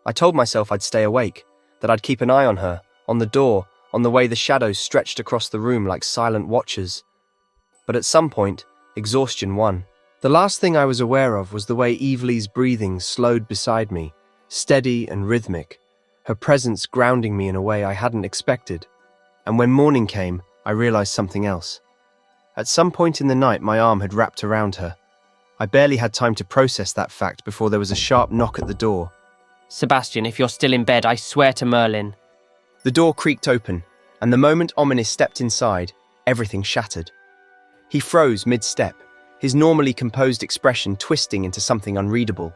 I told myself I'd stay awake, that I'd keep an eye on her, on the door, on the way the shadows stretched across the room like silent watchers. But at some point, exhaustion won. The last thing I was aware of was the way Eveleigh's breathing slowed beside me, steady and rhythmic, her presence grounding me in a way I hadn't expected. And when morning came, I realized something else. At some point in the night, my arm had wrapped around her. I barely had time to process that fact before there was a sharp knock at the door. Sebastian, if you're still in bed, I swear to Merlin. The door creaked open, and the moment Ominis stepped inside, everything shattered. He froze mid-step, his normally composed expression twisting into something unreadable.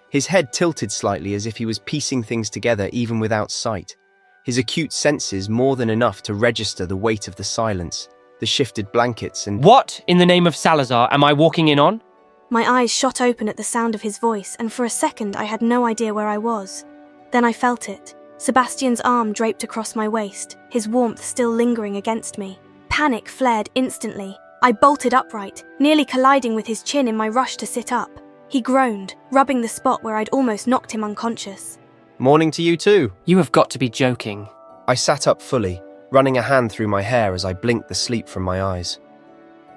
His head tilted slightly as if he was piecing things together even without sight, his acute senses more than enough to register the weight of the silence, the shifted blankets and— What, in the name of Salazar, am I walking in on? My eyes shot open at the sound of his voice, and for a second I had no idea where I was. Then I felt it. Sebastian's arm draped across my waist, his warmth still lingering against me. Panic flared instantly. I bolted upright, nearly colliding with his chin in my rush to sit up. He groaned, rubbing the spot where I'd almost knocked him unconscious. "Morning to you too." You have got to be joking. I sat up fully, running a hand through my hair as I blinked the sleep from my eyes.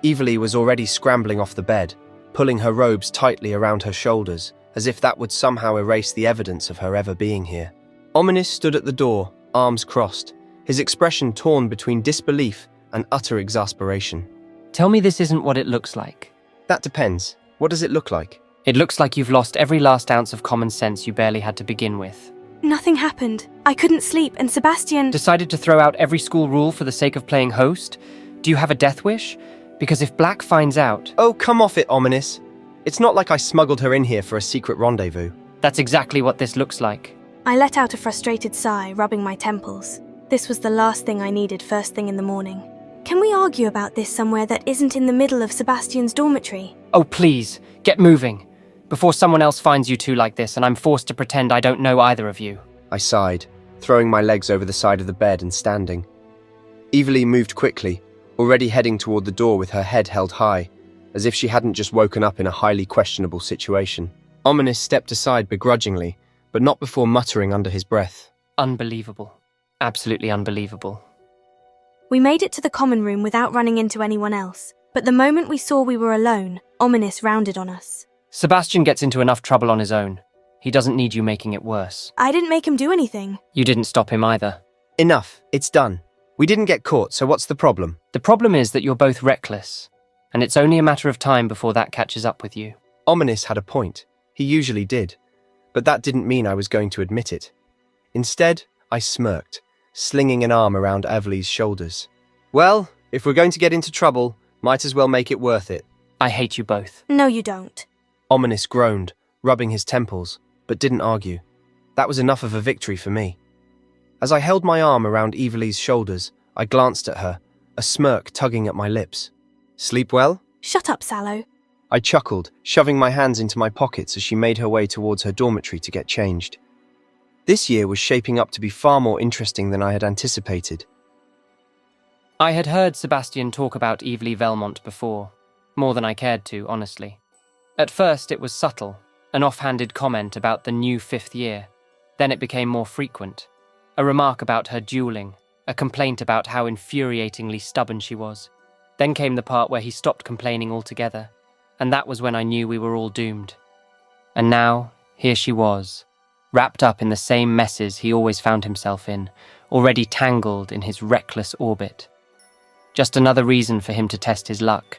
Eveleigh was already scrambling off the bed, pulling her robes tightly around her shoulders, as if that would somehow erase the evidence of her ever being here. Ominis stood at the door, arms crossed, his expression torn between disbelief and utter exasperation. Tell me this isn't what it looks like. That depends. What does it look like? It looks like you've lost every last ounce of common sense you barely had to begin with. Nothing happened. I couldn't sleep, and Sebastian— Decided to throw out every school rule for the sake of playing host? Do you have a death wish? Because if Black finds out— Oh, come off it, Ominis. It's not like I smuggled her in here for a secret rendezvous. That's exactly what this looks like. I let out a frustrated sigh, rubbing my temples. This was the last thing I needed first thing in the morning. Can we argue about this somewhere that isn't in the middle of Sebastian's dormitory? Oh, please, get moving. Before someone else finds you two like this and I'm forced to pretend I don't know either of you. I sighed, throwing my legs over the side of the bed and standing. Eveleigh moved quickly, already heading toward the door with her head held high, as if she hadn't just woken up in a highly questionable situation. Ominis stepped aside begrudgingly, but not before muttering under his breath. Unbelievable. Absolutely unbelievable. We made it to the common room without running into anyone else, but the moment we saw we were alone, Ominis rounded on us. Sebastian gets into enough trouble on his own. He doesn't need you making it worse. I didn't make him do anything. You didn't stop him either. Enough, it's done. We didn't get caught, so what's the problem? The problem is that you're both reckless, and it's only a matter of time before that catches up with you. Ominis had a point. He usually did. But that didn't mean I was going to admit it. Instead, I smirked, slinging an arm around Eveleigh's shoulders. Well, if we're going to get into trouble, might as well make it worth it. I hate you both. No, you don't. Ominis groaned, rubbing his temples, but didn't argue. That was enough of a victory for me. As I held my arm around Eveleigh's shoulders, I glanced at her, a smirk tugging at my lips. Sleep well? Shut up, Sallow. I chuckled, shoving my hands into my pockets as she made her way towards her dormitory to get changed. This year was shaping up to be far more interesting than I had anticipated. I had heard Sebastian talk about Eveleigh Velmont before, more than I cared to, honestly. At first it was subtle, an offhanded comment about the new 5th year. Then it became more frequent. A remark about her dueling, a complaint about how infuriatingly stubborn she was. Then came the part where he stopped complaining altogether, and that was when I knew we were all doomed. And now, here she was, wrapped up in the same messes he always found himself in, already tangled in his reckless orbit. Just another reason for him to test his luck,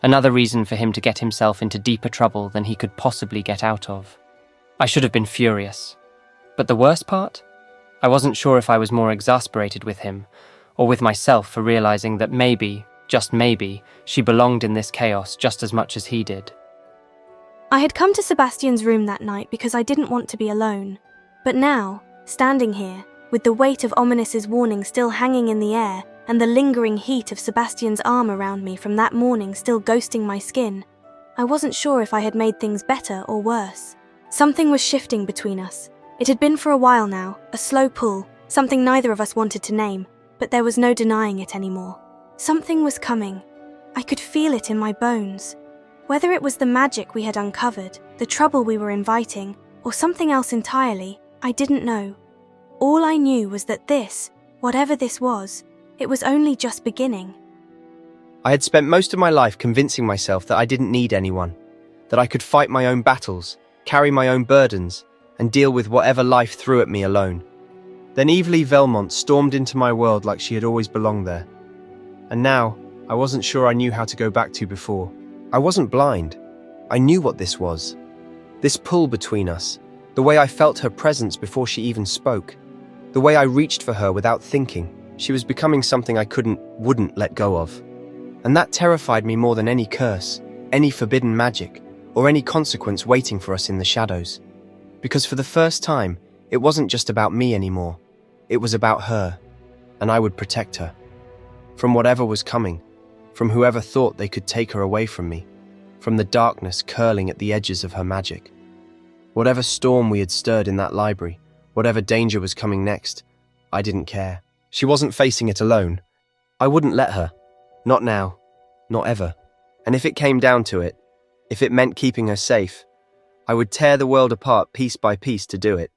another reason for him to get himself into deeper trouble than he could possibly get out of. I should have been furious. But the worst part? I wasn't sure if I was more exasperated with him, or with myself for realizing that maybe, just maybe, she belonged in this chaos just as much as he did. I had come to Sebastian's room that night because I didn't want to be alone. But now, standing here, with the weight of Ominis's warning still hanging in the air, and the lingering heat of Sebastian's arm around me from that morning still ghosting my skin, I wasn't sure if I had made things better or worse. Something was shifting between us. It had been for a while now, a slow pull, something neither of us wanted to name, but there was no denying it anymore. Something was coming. I could feel it in my bones. Whether it was the magic we had uncovered, the trouble we were inviting, or something else entirely, I didn't know. All I knew was that this, whatever this was, it was only just beginning. I had spent most of my life convincing myself that I didn't need anyone, that I could fight my own battles, carry my own burdens, and deal with whatever life threw at me alone. Then Eveleigh Velmont stormed into my world like she had always belonged there. And now, I wasn't sure I knew how to go back to before. I wasn't blind. I knew what this was. This pull between us, the way I felt her presence before she even spoke, the way I reached for her without thinking. She was becoming something I wouldn't let go of. And that terrified me more than any curse, any forbidden magic, or any consequence waiting for us in the shadows. Because for the first time, it wasn't just about me anymore. It was about her, and I would protect her. From whatever was coming, from whoever thought they could take her away from me, from the darkness curling at the edges of her magic. Whatever storm we had stirred in that library, whatever danger was coming next, I didn't care. She wasn't facing it alone. I wouldn't let her. Not now. Not ever. And if it came down to it, if it meant keeping her safe, I would tear the world apart piece by piece to do it.